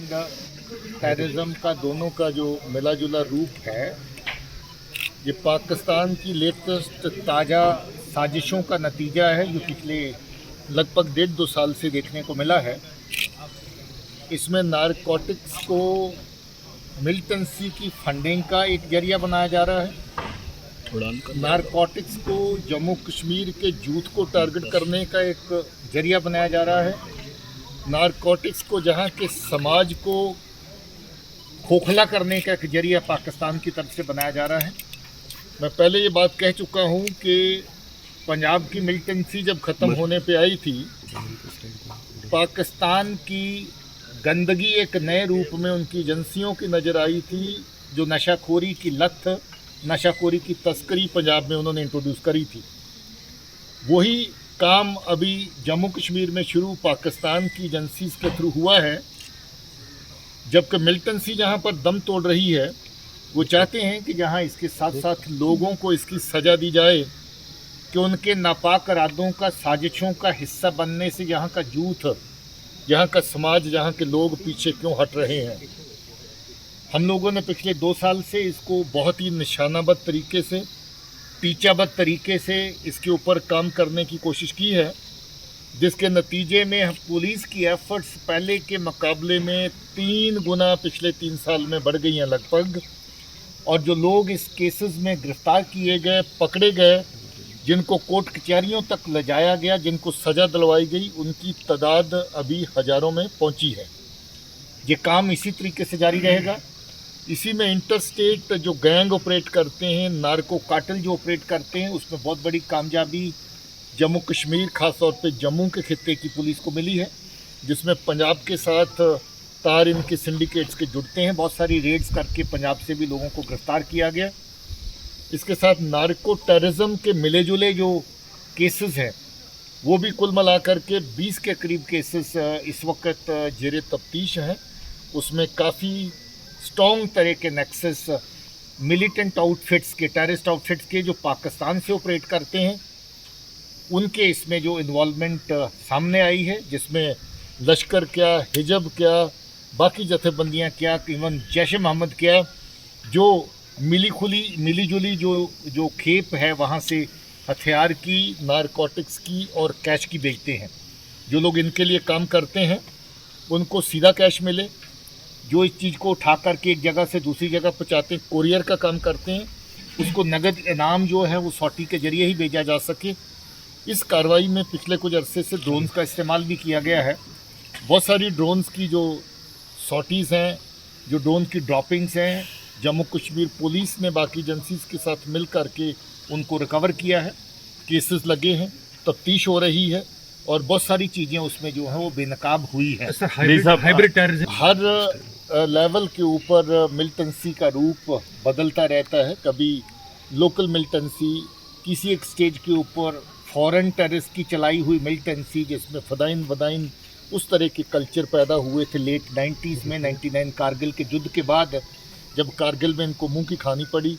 And terrorism का दोनों का जो मिला जुला रूप है, ये पाकिस्तान की लेटेस्ट ताज़ा साजिशों का नतीजा है जो पिछले लगभग 1.5-2 साल से देखने को मिला है। इसमें नारकोटिक्स को मिलिटेंसी की फंडिंग का एक जरिया बनाया जा रहा है। नारकोटिक्स को जम्मू कश्मीर के यूथ को टारगेट करने का एक जरिया बनाया जा रहा है। नारकोटिक्स को जहां के समाज को खोखला करने का एक जरिया पाकिस्तान की तरफ से बनाया जा रहा है। मैं पहले ये बात कह चुका हूं कि पंजाब की मिलिटेंसी जब ख़त्म होने पे आई थी, पाकिस्तान की गंदगी एक नए रूप में उनकी एजेंसियों की नज़र आई थी, जो नशाखोरी की लत, नशाखोरी की तस्करी पंजाब में उन्होंने इंट्रोड्यूस करी थी। वही काम अभी जम्मू कश्मीर में शुरू पाकिस्तान की एजेंसीज के थ्रू हुआ है। जबकि मिलिटेंसी जहां पर दम तोड़ रही है, वो चाहते हैं कि जहां इसके साथ साथ लोगों को इसकी सज़ा दी जाए कि उनके नापाक इरादों का, साजिशों का हिस्सा बनने से यहाँ का यूथ, यहाँ का समाज, यहाँ के लोग पीछे क्यों हट रहे हैं। हम लोगों ने पिछले 2 साल से इसको बहुत ही निशानाबद्ध तरीके से, टीचाबद्ध तरीके से इसके ऊपर काम करने की कोशिश की है, जिसके नतीजे में पुलिस की एफर्ट्स पहले के मुकाबले में 3 गुना पिछले 3 साल में बढ़ गई हैं लगभग। और जो लोग इस केसेस में गिरफ्तार किए गए, पकड़े गए, जिनको कोर्ट कचहरियों तक ले जाया गया, जिनको सज़ा दिलवाई गई, उनकी तादाद अभी हज़ारों में पहुंची है। ये काम इसी तरीके से जारी रहेगा। इसी में इंटर स्टेट जो गैंग ऑपरेट करते हैं, नार्को कार्टेल जो ऑपरेट करते हैं, उसमें बहुत बड़ी कामयाबी जम्मू कश्मीर, ख़ास तौर पे जम्मू के खित्ते की पुलिस को मिली है, जिसमें पंजाब के साथ तार इनके सिंडिकेट्स के जुड़ते हैं। बहुत सारी रेड्स करके पंजाब से भी लोगों को गिरफ्तार किया गया। इसके साथ नार्को टेररिज्म के मिले जुले जो केसेस हैं, वो भी कुल मिलाकर के 20 के करीब केसेस इस वक्त जेरे तफ्तीश हैं। उसमें काफ़ी स्ट्रॉन्ग तरह के नेक्सस मिलिटेंट आउटफिट्स के, टेररिस्ट आउटफिट्स के जो पाकिस्तान से ऑपरेट करते हैं, उनके इसमें जो इन्वॉल्वमेंट सामने आई है, जिसमें लश्कर क्या, हिजब क्या, बाकी जथेबंदियाँ क्या, इवन जैश-ए-मोहम्मद क्या, जो मिली जुली जो खेप है वहाँ से हथियार की, नारकोटिक्स की और कैश की बेचते हैं। जो लोग इनके लिए काम करते हैं उनको सीधा कैश मिले, जो इस चीज़ को उठा करके एक जगह से दूसरी जगह पहुँचाते हैं, कोरियर का काम करते हैं, उसको नगद इनाम जो है वो सॉटी के जरिए ही भेजा जा सके। इस कार्रवाई में पिछले कुछ अरसे से ड्रोन्स का इस्तेमाल भी किया गया है। बहुत सारी ड्रोन्स की जो सॉटीज़ हैं, जो ड्रोन की ड्रॉपिंग्स हैं, जम्मू कश्मीर पुलिस ने बाकी एजेंसीज के साथ मिल करके उनको रिकवर किया है। केसेस लगे हैं, तफ्तीश हो रही है और बहुत सारी चीज़ें उसमें जो है वो बेनकाब हुई है। हाइब्रिड टेररिज्म हर लेवल के ऊपर मिलिटेंसी का रूप बदलता रहता है। कभी लोकल मिलिटेंसी, किसी एक स्टेज के ऊपर फॉरेन टेररिस्ट की चलाई हुई मिलिटेंसी, जिसमें फदाइन वदाइन उस तरह के कल्चर पैदा हुए थे लेट 90s में। 99 कारगिल के युद्ध के बाद जब कारगिल में इनको मुंह की खानी पड़ी,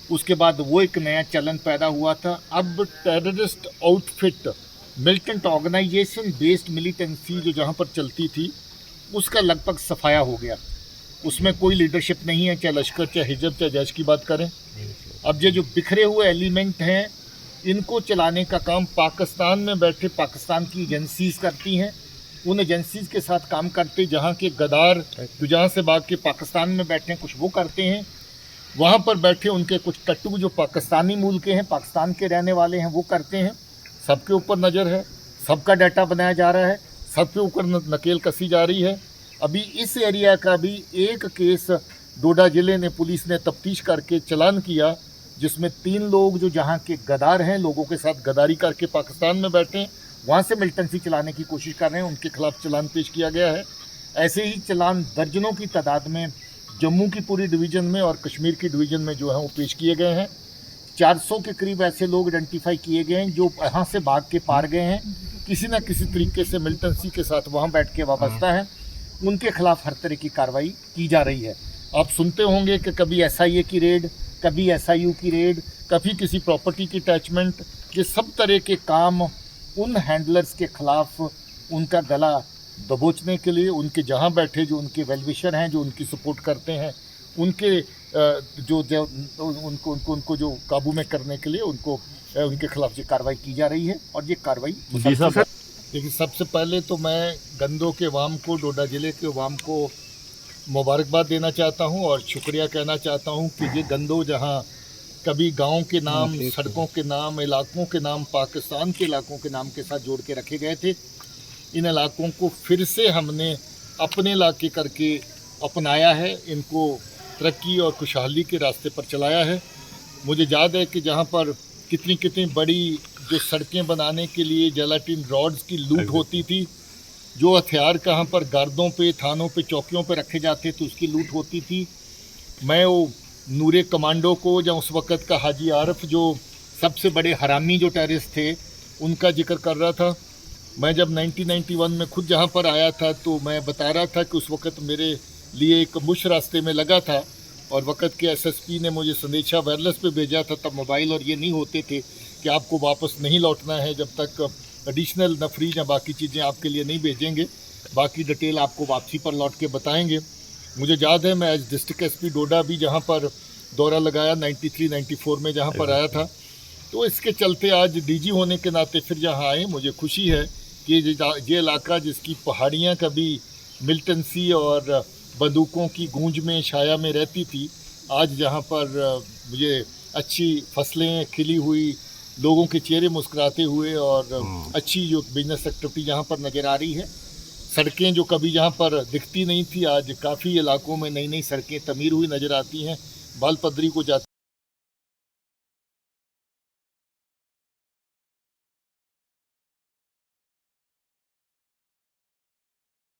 उसके बाद वो एक नया चलन पैदा हुआ था। अब terrorist outfit, militant organisation based militancy जो जहाँ पर चलती थी, उसका लगभग सफाया हो गया। उसमें कोई लीडरशिप नहीं है, चाहे लश्कर, चाहे हिजब, चाहे जैश की बात करें। अब ये जो बिखरे हुए एलिमेंट हैं, इनको चलाने का काम पाकिस्तान में बैठे पाकिस्तान की एजेंसीज करती हैं। उन एजेंसीज के साथ काम करते जहाँ के गद्दार जो जहाँ से भाग के पाकिस्तान में बैठे हैं, कुछ वो करते हैं। वहाँ पर बैठे उनके कुछ टट्टू जो पाकिस्तानी मूल के हैं, पाकिस्तान के रहने वाले हैं, वो करते हैं। सबके ऊपर नज़र है, सबका डाटा बनाया जा रहा है, सबके ऊपर नकेल कसी जा रही है। अभी इस एरिया का भी एक केस डोडा ज़िले ने पुलिस ने तफ्तीश करके चालान किया, जिसमें 3 लोग जो जहाँ के गद्दार हैं, लोगों के साथ गद्दारी करके पाकिस्तान में बैठे हैं, वहाँ से मिलिटेंसी चलाने की कोशिश कर रहे हैं, उनके खिलाफ चालान पेश किया गया है। ऐसे ही चालान दर्जनों की तादाद में जम्मू की पूरी डिवीज़न में और कश्मीर की डिवीज़न में जो है वो पेश किए गए हैं। 400 के करीब ऐसे लोग आइडेंटिफाई किए गए हैं जो यहाँ से भाग के पार गए हैं, किसी न किसी तरीके से मिलिटेंसी के साथ वहाँ बैठ के वाबस्ता है। उनके खिलाफ हर तरह की कार्रवाई की जा रही है। आप सुनते होंगे कि कभी SIA की रेड, कभी SIU की रेड, कभी किसी प्रॉपर्टी की अटैचमेंट, ये सब तरह के काम उन हैंडलर्स के खिलाफ उनका गला दबोचने के लिए उनके जहाँ बैठे जो उनके वेलविशर हैं, जो उनकी सपोर्ट करते हैं, उनके जो उनको जो काबू में करने के लिए उनके खिलाफ ये कार्रवाई की जा रही है। और ये कार्रवाई देखिए, सबसे पहले तो मैं गंदों के वाम को, डोडा ज़िले के वाम को मुबारकबाद देना चाहता हूं और शुक्रिया कहना चाहता हूं कि ये गंदो जहां कभी गांव के नाम, सड़कों के नाम, इलाकों के नाम, पाकिस्तान के इलाकों के नाम के साथ जोड़ के रखे गए थे, इन इलाकों को फिर से हमने अपने इलाके करके अपनाया है, इनको तरक्की और खुशहाली के रास्ते पर चलाया है। मुझे याद है कि जहाँ पर कितनी कितनी बड़ी जो सड़कें बनाने के लिए जेलाटिन रॉड्स की लूट होती थी, जो हथियार कहाँ पर गार्डों पे, थानों पे, चौकियों पे रखे जाते थे, उसकी लूट होती थी। मैं वो नूरे कमांडो को, या उस वक़्त का हाजी आरफ जो सबसे बड़े हरामी जो टेररिस्ट थे, उनका जिक्र कर रहा था। मैं जब 1991 में खुद जहाँ पर आया था तो मैं बता रहा था कि उस वक़्त मेरे लिए एक मुश रास्ते में लगा था और वक़्त के एसएसपी ने मुझे संदेशा वायरलेस पे भेजा था। तब मोबाइल और ये नहीं होते थे कि आपको वापस नहीं लौटना है जब तक एडिशनल नफरी या बाकी चीज़ें आपके लिए नहीं भेजेंगे, बाकी डिटेल आपको वापसी पर लौट के बताएंगे। मुझे याद है मैं एज डिस्ट्रिक्ट एसपी डोडा भी जहाँ पर दौरा लगाया 93-94 में जहाँ पर आया था, तो इसके चलते आज डीजी होने के नाते फिर यहाँ आए। मुझे खुशी है कि ये इलाका जिसकी पहाड़ियाँ कभी मिलिटेंसी और बंदूकों की गूंज में, छाया में रहती थी, आज जहाँ पर मुझे अच्छी फसलें खिली हुई, लोगों के चेहरे मुस्कुराते हुए और अच्छी जो बिजनेस एक्टिविटी यहाँ पर नज़र आ रही है। सड़कें जो कभी यहाँ पर दिखती नहीं थी, आज काफ़ी इलाकों में नई नई सड़कें तमीर हुई नज़र आती हैं। बाल पदरी को जाते